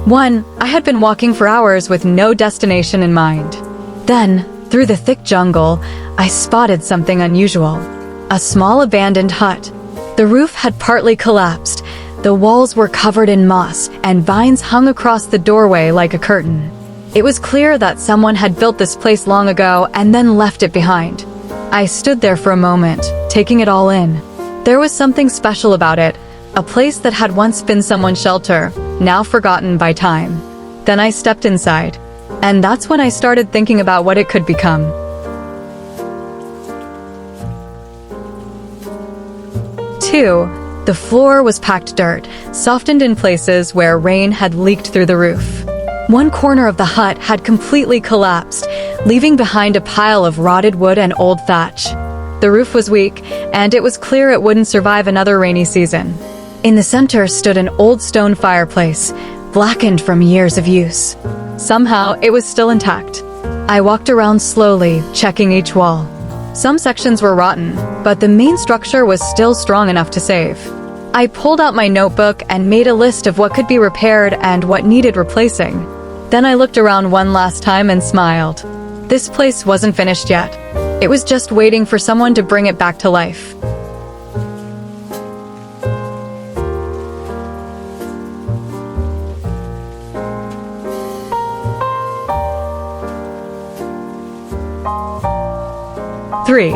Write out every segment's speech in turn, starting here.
1. I had been walking for hours with no destination in mind. Then, through the thick jungle, I spotted something unusual. A small abandoned hut. The roof had partly collapsed. The walls were covered in moss, and vines hung across the doorway like a curtain. It was clear that someone had built this place long ago and then left it behind. I stood there for a moment, taking it all in. There was something special about it, a place that had once been someone's shelter, now forgotten by time. Then I stepped inside, and that's when I started thinking about what it could become. 2. The floor was packed dirt, softened in places where rain had leaked through the roof. One corner of the hut had completely collapsed, leaving behind a pile of rotted wood and old thatch. The roof was weak, and it was clear it wouldn't survive another rainy season. In the center stood an old stone fireplace, blackened from years of use. Somehow, it was still intact. I walked around slowly, checking each wall. Some sections were rotten, but the main structure was still strong enough to save. I pulled out my notebook and made a list of what could be repaired and what needed replacing. Then I looked around one last time and smiled. This place wasn't finished yet. It was just waiting for someone to bring it back to life. Three,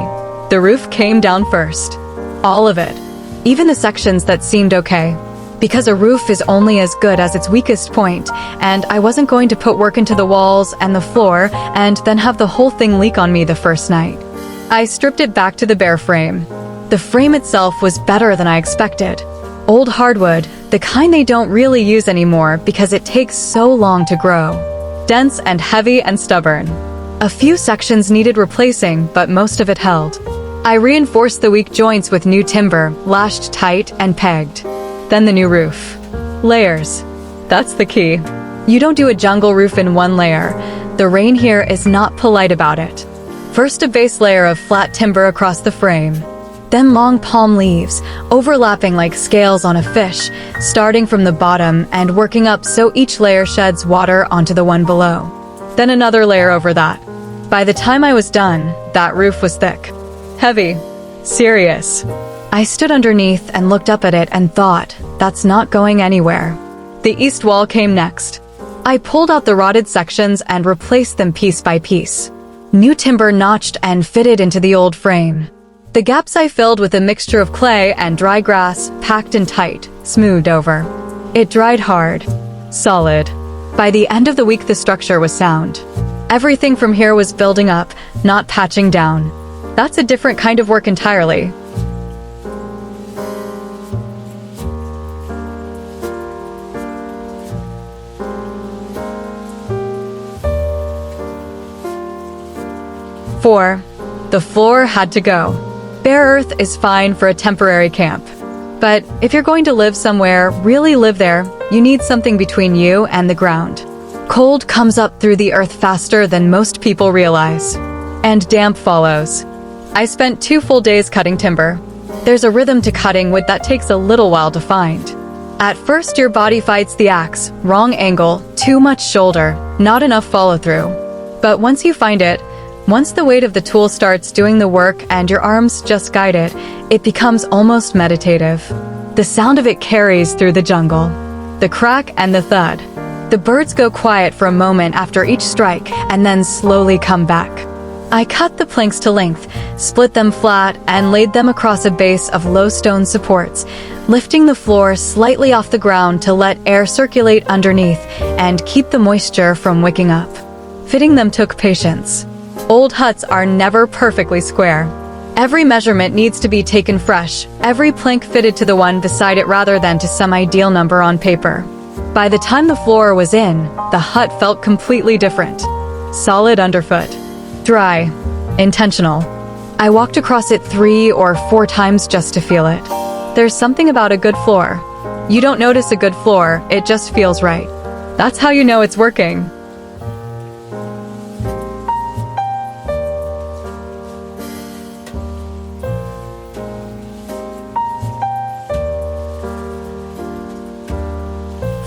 the roof came down first. All of it. Even the sections that seemed okay. Because a roof is only as good as its weakest point, and I wasn't going to put work into the walls and the floor and then have the whole thing leak on me the first night. I stripped it back to the bare frame. The frame itself was better than I expected. Old hardwood, the kind they don't really use anymore because it takes so long to grow. Dense and heavy and stubborn. A few sections needed replacing, but most of it held. I reinforced the weak joints with new timber, lashed tight and pegged. Then the new roof. Layers. That's the key. You don't do a jungle roof in one layer. The rain here is not polite about it. First a base layer of flat timber across the frame. Then long palm leaves, overlapping like scales on a fish, starting from the bottom and working up so each layer sheds water onto the one below. Then another layer over that. By the time I was done, that roof was thick. Heavy. Serious. I stood underneath and looked up at it and thought, that's not going anywhere. The east wall came next. I pulled out the rotted sections and replaced them piece by piece. New timber notched and fitted into the old frame. The gaps I filled with a mixture of clay and dry grass, packed and tight, smoothed over. It dried hard. Solid. By the end of the week, the structure was sound. Everything from here was building up, not patching down. That's a different kind of work entirely. Four, the floor had to go. Bare earth is fine for a temporary camp. But if you're going to live somewhere, really live there, you need something between you and the ground. Cold comes up through the earth faster than most people realize. And damp follows. I spent 2 full days cutting timber. There's a rhythm to cutting wood that takes a little while to find. At first your body fights the axe, wrong angle, too much shoulder, not enough follow through. But once you find it, once the weight of the tool starts doing the work and your arms just guide it, it becomes almost meditative. The sound of it carries through the jungle. The crack and the thud. The birds go quiet for a moment after each strike and then slowly come back. I cut the planks to length, split them flat, and laid them across a base of low stone supports, lifting the floor slightly off the ground to let air circulate underneath and keep the moisture from wicking up. Fitting them took patience. Old huts are never perfectly square. Every measurement needs to be taken fresh, every plank fitted to the one beside it rather than to some ideal number on paper. By the time the floor was in, the hut felt completely different. Solid underfoot. Dry. Intentional. I walked across it 3 or 4 times just to feel it. There's something about a good floor. You don't notice a good floor, it just feels right. That's how you know it's working.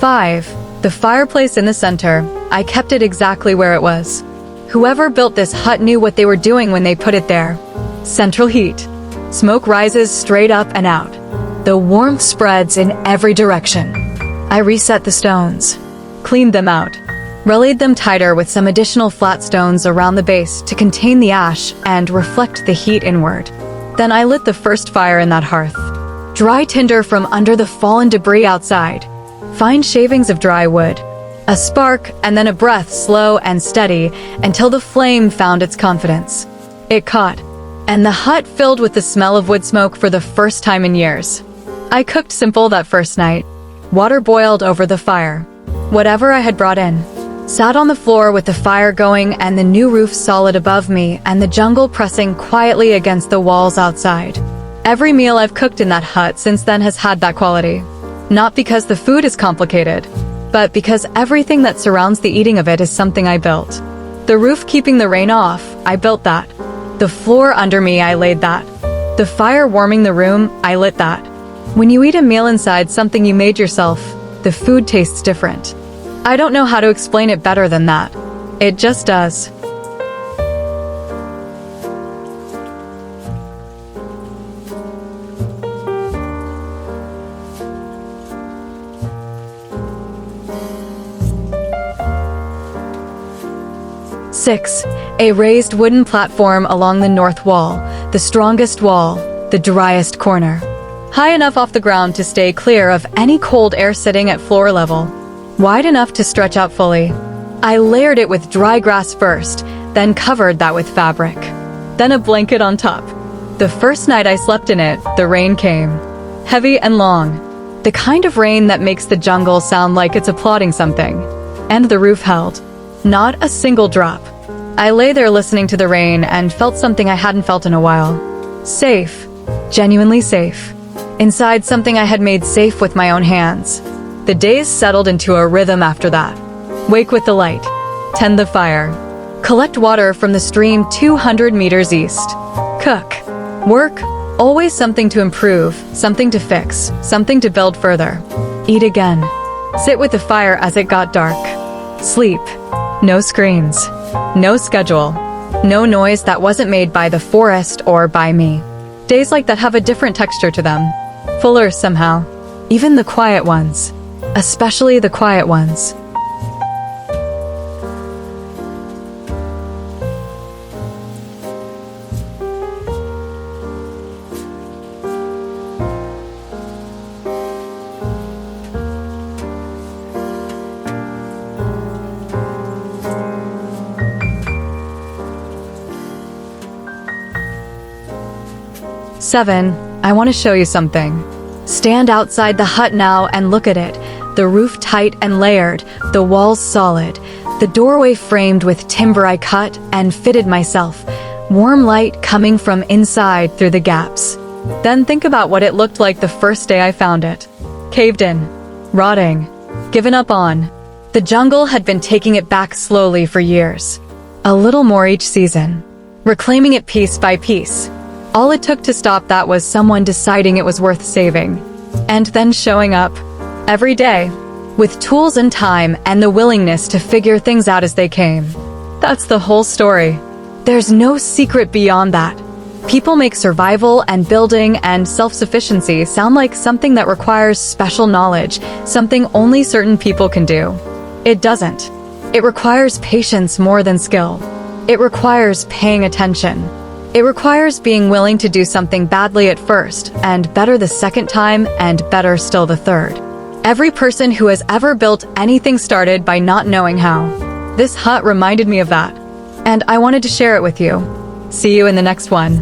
Five, The fireplace in the center, I kept it exactly where it was. Whoever built this hut knew what they were doing when they put it there. Central heat. Smoke rises straight up and out. The warmth spreads in every direction. I reset the stones, cleaned them out, relayed them tighter with some additional flat stones around the base to contain the ash and reflect the heat inward. Then I lit the first fire in that hearth. Dry tinder from under the fallen debris outside. Fine shavings of dry wood. A spark and then a breath, slow and steady, until the flame found its confidence. It caught, and the hut filled with the smell of wood smoke for the first time in years. I cooked simple that first night. Water boiled over the fire. Whatever I had brought in. Sat on the floor with the fire going and the new roof solid above me and the jungle pressing quietly against the walls outside. Every meal I've cooked in that hut since then has had that quality. Not because the food is complicated, but because everything that surrounds the eating of it is something I built. The roof keeping the rain off, I built that. The floor under me, I laid that. The fire warming the room, I lit that. When you eat a meal inside something you made yourself, the food tastes different. I don't know how to explain it better than that. It just does. Six, a raised wooden platform along the north wall, the strongest wall, the driest corner. High enough off the ground to stay clear of any cold air sitting at floor level. Wide enough to stretch out fully. I layered it with dry grass first, then covered that with fabric. Then a blanket on top. The first night I slept in it, the rain came. Heavy and long. The kind of rain that makes the jungle sound like it's applauding something. And the roof held. Not a single drop. I lay there listening to the rain and felt something I hadn't felt in a while. Safe. Genuinely safe. Inside something I had made safe with my own hands. The days settled into a rhythm after that. Wake with the light. Tend the fire. Collect water from the stream 200 meters east. Cook. Work. Always something to improve, something to fix, something to build further. Eat again. Sit with the fire as it got dark. Sleep. No screens. No schedule. No noise that wasn't made by the forest or by me. Days like that have a different texture to them. Fuller somehow. Even the quiet ones. Especially the quiet ones. Seven, I want to show you something. Stand outside the hut now and look at it. The roof tight and layered, the walls solid, the doorway framed with timber I cut and fitted myself, warm light coming from inside through the gaps. Then think about what it looked like the first day I found it. Caved in, rotting, given up on. The jungle had been taking it back slowly for years. A little more each season, reclaiming it piece by piece. All it took to stop that was someone deciding it was worth saving. And then showing up. Every day. With tools and time and the willingness to figure things out as they came. That's the whole story. There's no secret beyond that. People make survival and building and self-sufficiency sound like something that requires special knowledge, something only certain people can do. It doesn't. It requires patience more than skill. It requires paying attention. It requires being willing to do something badly at first, and better the second time, and better still the third. Every person who has ever built anything started by not knowing how. This hut reminded me of that, and I wanted to share it with you. See you in the next one.